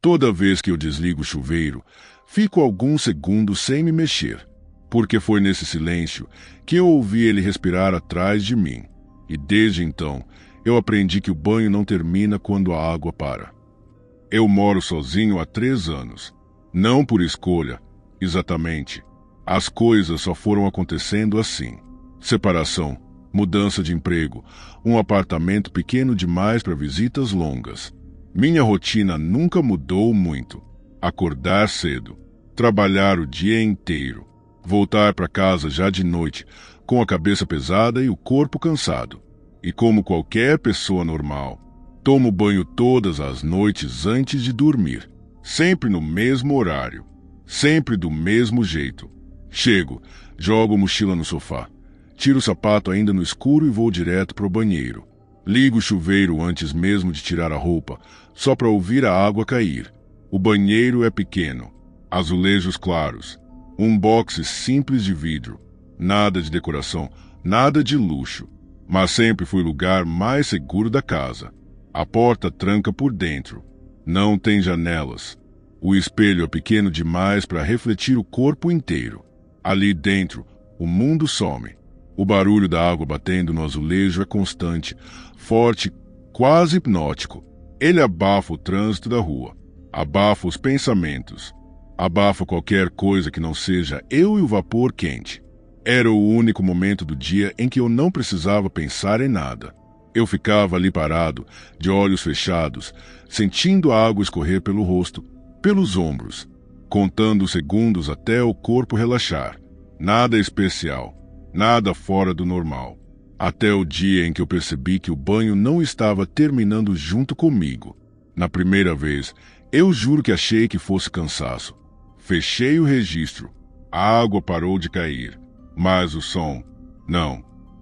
Toda vez que eu desligo o chuveiro, fico alguns segundos sem me mexer, porque foi nesse silêncio que eu ouvi ele respirar atrás de mim. E desde então, eu aprendi que o banho não termina quando a água para. Eu moro sozinho há 3 anos. Não por escolha, exatamente. As coisas só foram acontecendo assim. Separação, mudança de emprego, um apartamento pequeno demais para visitas longas. Minha rotina nunca mudou muito. Acordar cedo, trabalhar o dia inteiro, voltar para casa já de noite, com a cabeça pesada e o corpo cansado. E como qualquer pessoa normal, tomo banho todas as noites antes de dormir, sempre no mesmo horário, sempre do mesmo jeito. Chego, jogo a mochila no sofá, tiro o sapato ainda no escuro e vou direto para o banheiro. Ligo o chuveiro antes mesmo de tirar a roupa, só para ouvir a água cair. O banheiro é pequeno, azulejos claros, um boxe simples de vidro, nada de decoração, nada de luxo, mas sempre foi o lugar mais seguro da casa. A porta tranca por dentro, não tem janelas. O espelho é pequeno demais para refletir o corpo inteiro. Ali dentro, o mundo some. O barulho da água batendo no azulejo é constante, forte, quase hipnótico. Ele abafa o trânsito da rua, abafa os pensamentos, abafa qualquer coisa que não seja eu e o vapor quente. Era o único momento do dia em que eu não precisava pensar em nada. Eu ficava ali parado, de olhos fechados, sentindo a água escorrer pelo rosto, pelos ombros, contando os segundos até o corpo relaxar. Nada especial, nada fora do normal. Até o dia em que eu percebi que o banho não estava terminando junto comigo. Na primeira vez, eu juro que achei que fosse cansaço. Fechei o registro. A água parou de cair. Mas o som,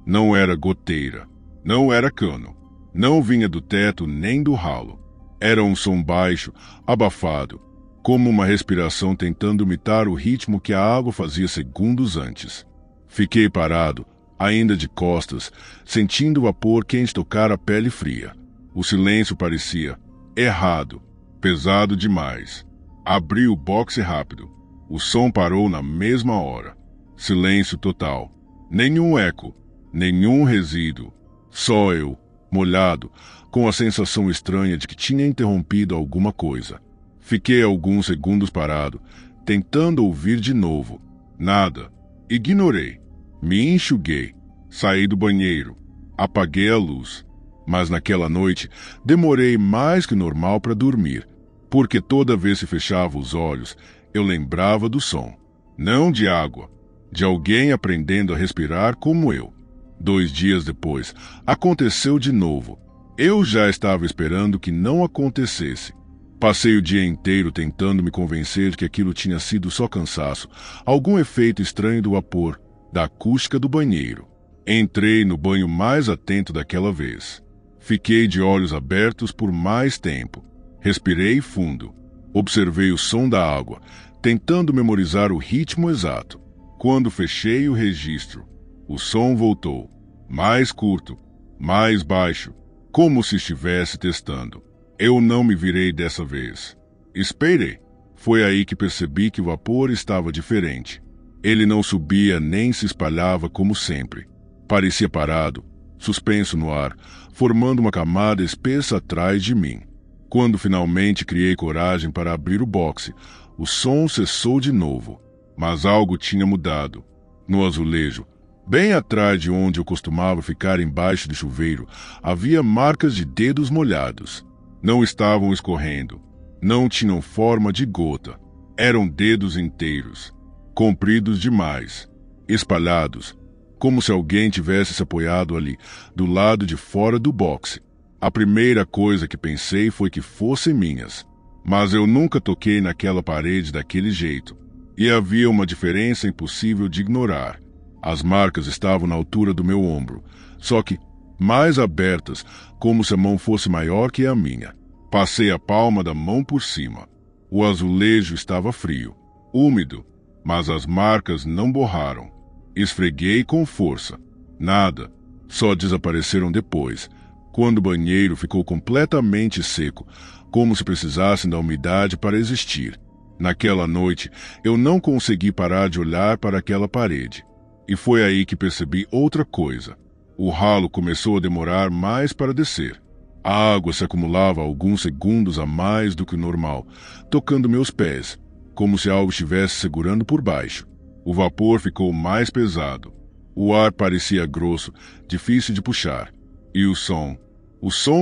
não era goteira, não era cano, não vinha do teto nem do ralo. Era um som baixo, abafado, como uma respiração tentando imitar o ritmo que a água fazia segundos antes. Fiquei parado, ainda de costas, sentindo o vapor quente tocar a pele fria. O silêncio parecia errado, pesado demais. Abri o boxe rápido. O som parou na mesma hora. Silêncio total. Nenhum eco, nenhum resíduo. Só eu, molhado, com a sensação estranha de que tinha interrompido alguma coisa. Fiquei alguns segundos parado, tentando ouvir de novo. Nada. Ignorei. Me enxuguei. Saí do banheiro. Apaguei a luz. Mas naquela noite, demorei mais que normal para dormir, porque toda vez que fechava os olhos, eu lembrava do som. Não de água, de alguém aprendendo a respirar como eu. 2 dias depois, aconteceu de novo. Eu já estava esperando que não acontecesse. Passei o dia inteiro tentando me convencer de que aquilo tinha sido só cansaço, algum efeito estranho do vapor, da acústica do banheiro. Entrei no banho mais atento daquela vez. Fiquei de olhos abertos por mais tempo. Respirei fundo. Observei o som da água, tentando memorizar o ritmo exato. Quando fechei o registro, o som voltou. Mais curto, mais baixo, como se estivesse testando. Eu não me virei dessa vez. Esperei. Foi aí que percebi que o vapor estava diferente. Ele não subia nem se espalhava como sempre. Parecia parado, suspenso no ar, formando uma camada espessa atrás de mim. Quando finalmente criei coragem para abrir o boxe, o som cessou de novo. Mas algo tinha mudado. No azulejo, bem atrás de onde eu costumava ficar embaixo do chuveiro, havia marcas de dedos molhados. Não estavam escorrendo. Não tinham forma de gota. Eram dedos inteiros, compridos demais, espalhados, como se alguém tivesse se apoiado ali, do lado de fora do boxe. A primeira coisa que pensei foi que fossem minhas, mas eu nunca toquei naquela parede daquele jeito. E havia uma diferença impossível de ignorar. As marcas estavam na altura do meu ombro, só que mais abertas, como se a mão fosse maior que a minha. Passei a palma da mão por cima. O azulejo estava frio, úmido, mas as marcas não borraram. Esfreguei com força. Nada. Só desapareceram depois, quando o banheiro ficou completamente seco, como se precisassem da umidade para existir. Naquela noite, eu não consegui parar de olhar para aquela parede. E foi aí que percebi outra coisa. O ralo começou a demorar mais para descer. A água se acumulava alguns segundos a mais do que o normal, tocando meus pés, como se algo estivesse segurando por baixo. O vapor ficou mais pesado. O ar parecia grosso, difícil de puxar. E o som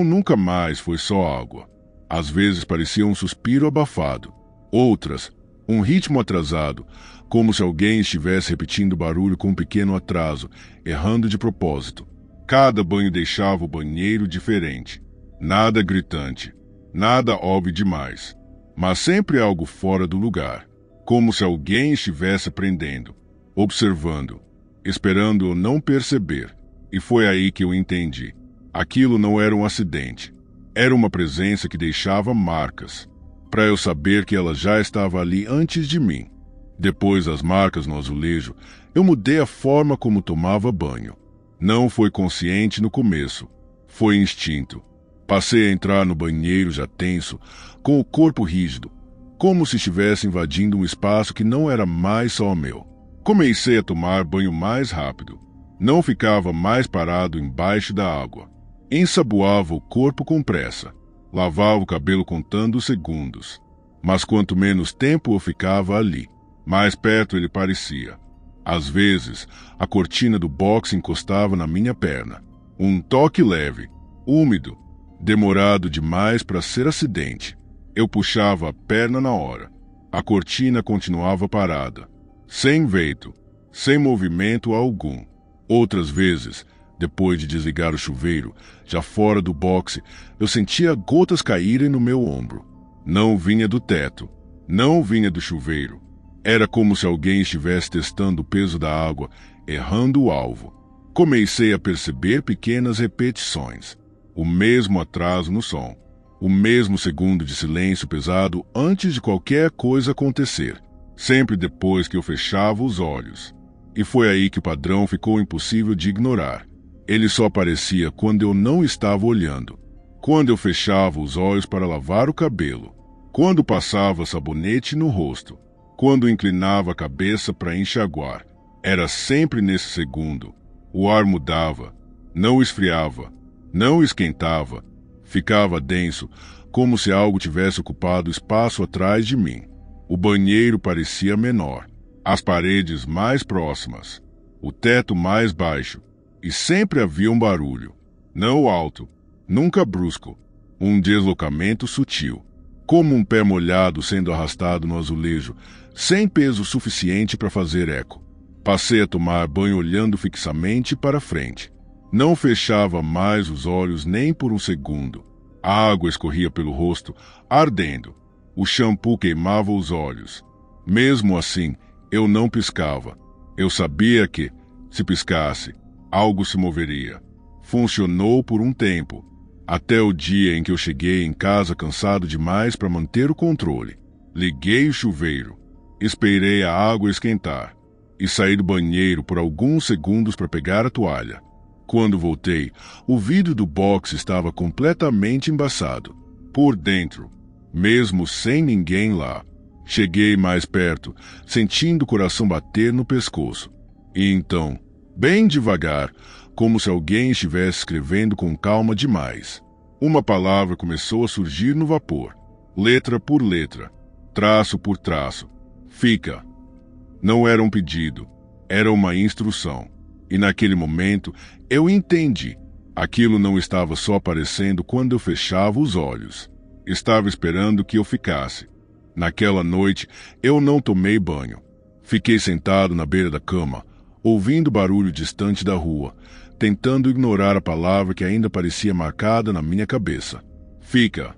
nunca mais foi só água. Às vezes parecia um suspiro abafado. Outras, um ritmo atrasado, como se alguém estivesse repetindo o barulho com um pequeno atraso, errando de propósito. Cada banho deixava o banheiro diferente. Nada gritante, nada óbvio demais, mas sempre algo fora do lugar, como se alguém estivesse aprendendo, observando, esperando eu não perceber. E foi aí que eu entendi. Aquilo não era um acidente. Era uma presença que deixava marcas, para eu saber que ela já estava ali antes de mim. Depois das marcas no azulejo, eu mudei a forma como tomava banho. Não foi consciente no começo, foi instinto. Passei a entrar no banheiro já tenso, com o corpo rígido, como se estivesse invadindo um espaço que não era mais só meu. Comecei a tomar banho mais rápido. Não ficava mais parado embaixo da água. Ensaboava o corpo com pressa. Lavava o cabelo contando segundos. Mas quanto menos tempo eu ficava ali, mais perto ele parecia. Às vezes, a cortina do boxe encostava na minha perna. Um toque leve, úmido, demorado demais para ser acidente. Eu puxava a perna na hora. A cortina continuava parada, sem vento, sem movimento algum. Outras vezes, depois de desligar o chuveiro, já fora do boxe, eu sentia gotas caírem no meu ombro. Não vinha do teto, não vinha do chuveiro. Era como se alguém estivesse testando o peso da água, errando o alvo. Comecei a perceber pequenas repetições. O mesmo atraso no som. O mesmo segundo de silêncio pesado antes de qualquer coisa acontecer. Sempre depois que eu fechava os olhos. E foi aí que o padrão ficou impossível de ignorar. Ele só aparecia quando eu não estava olhando. Quando eu fechava os olhos para lavar o cabelo. Quando passava sabonete no rosto. Quando inclinava a cabeça para enxaguar. Era sempre nesse segundo. O ar mudava. Não esfriava. Não esquentava, ficava denso, como se algo tivesse ocupado espaço atrás de mim. O banheiro parecia menor, as paredes mais próximas, o teto mais baixo, e sempre havia um barulho, não alto, nunca brusco, um deslocamento sutil, como um pé molhado sendo arrastado no azulejo, sem peso suficiente para fazer eco. Passei a tomar banho olhando fixamente para frente. Não fechava mais os olhos nem por um segundo. A água escorria pelo rosto, ardendo. O shampoo queimava os olhos. Mesmo assim, eu não piscava. Eu sabia que, se piscasse, algo se moveria. Funcionou por um tempo, até o dia em que eu cheguei em casa cansado demais para manter o controle. Liguei o chuveiro, esperei a água esquentar e saí do banheiro por alguns segundos para pegar a toalha. Quando voltei, o vidro do box estava completamente embaçado. Por dentro, mesmo sem ninguém lá. Cheguei mais perto, sentindo o coração bater no pescoço. E então, bem devagar, como se alguém estivesse escrevendo com calma demais, uma palavra começou a surgir no vapor, letra por letra, traço por traço. Fica. Não era um pedido, era uma instrução. E naquele momento, eu entendi. Aquilo não estava só aparecendo quando eu fechava os olhos. Estava esperando que eu ficasse. Naquela noite, eu não tomei banho. Fiquei sentado na beira da cama, ouvindo o barulho distante da rua, tentando ignorar a palavra que ainda parecia marcada na minha cabeça. Fica.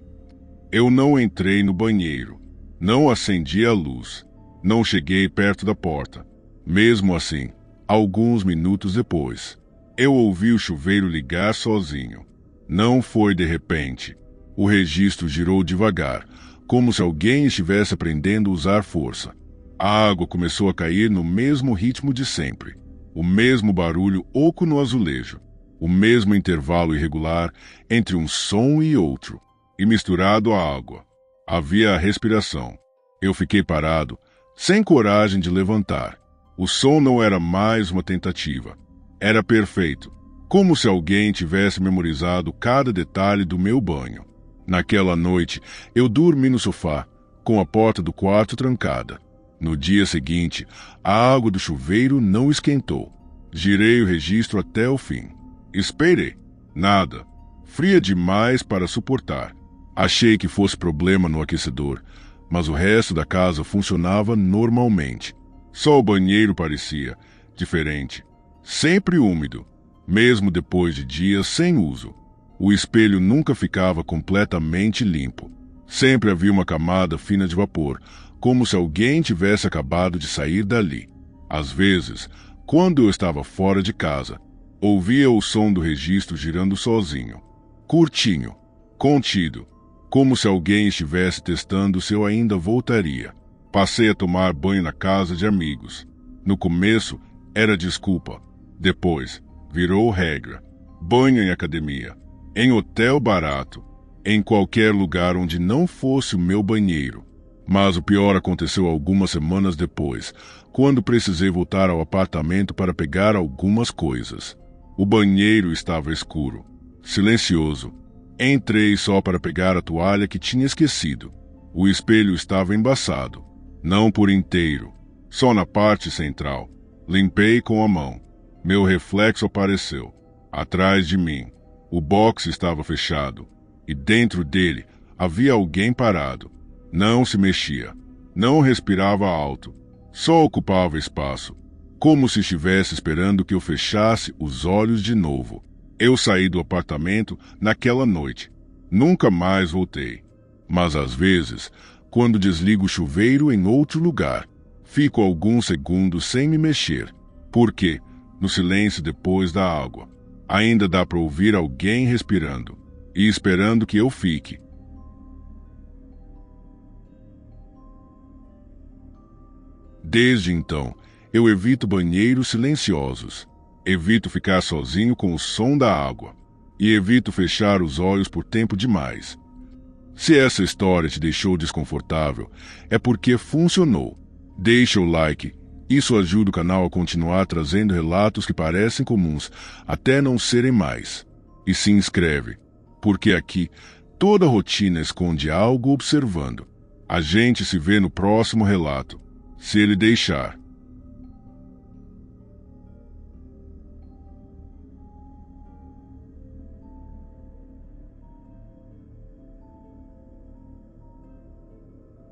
Eu não entrei no banheiro. Não acendi a luz. Não cheguei perto da porta. Mesmo assim, alguns minutos depois, eu ouvi o chuveiro ligar sozinho. Não foi de repente. O registro girou devagar, como se alguém estivesse aprendendo a usar força. A água começou a cair no mesmo ritmo de sempre. O mesmo barulho oco no azulejo. O mesmo intervalo irregular entre um som e outro. e misturado à água. Havia a respiração. Eu fiquei parado, sem coragem de levantar. O som não era mais uma tentativa. Era perfeito, como se alguém tivesse memorizado cada detalhe do meu banho. Naquela noite, eu dormi no sofá, com a porta do quarto trancada. No dia seguinte, a água do chuveiro não esquentou. Girei o registro até o fim. Esperei. Nada. Fria demais para suportar. Achei que fosse problema no aquecedor, mas o resto da casa funcionava normalmente. Só o banheiro parecia diferente. Sempre úmido, mesmo depois de dias sem uso. O espelho nunca ficava completamente limpo. Sempre havia uma camada fina de vapor, como se alguém tivesse acabado de sair dali. Às vezes, quando eu estava fora de casa, ouvia o som do registro girando sozinho. Curtinho, contido, como se alguém estivesse testando se eu ainda voltaria. Passei a tomar banho na casa de amigos. No começo, era desculpa. Depois, virou regra. Banho em academia, em hotel barato, em qualquer lugar onde não fosse o meu banheiro. Mas o pior aconteceu algumas semanas depois, quando precisei voltar ao apartamento para pegar algumas coisas. O banheiro estava escuro, silencioso. Entrei só para pegar a toalha que tinha esquecido. O espelho estava embaçado, não por inteiro, só na parte central. Limpei com a mão. Meu reflexo apareceu. Atrás de mim, o box estava fechado, e dentro dele havia alguém parado. Não se mexia, não respirava alto, só ocupava espaço, como se estivesse esperando que eu fechasse os olhos de novo. Eu saí do apartamento naquela noite. Nunca mais voltei. Mas às vezes, quando desligo o chuveiro em outro lugar, fico alguns segundos sem me mexer, porque, no silêncio depois da água, ainda dá para ouvir alguém respirando e esperando que eu fique. Desde então, eu evito banheiros silenciosos, evito ficar sozinho com o som da água e evito fechar os olhos por tempo demais. Se essa história te deixou desconfortável, é porque funcionou. Deixa o like, isso ajuda o canal a continuar trazendo relatos que parecem comuns até não serem mais. E se inscreve, porque aqui toda rotina esconde algo observando. A gente se vê no próximo relato, se ele deixar.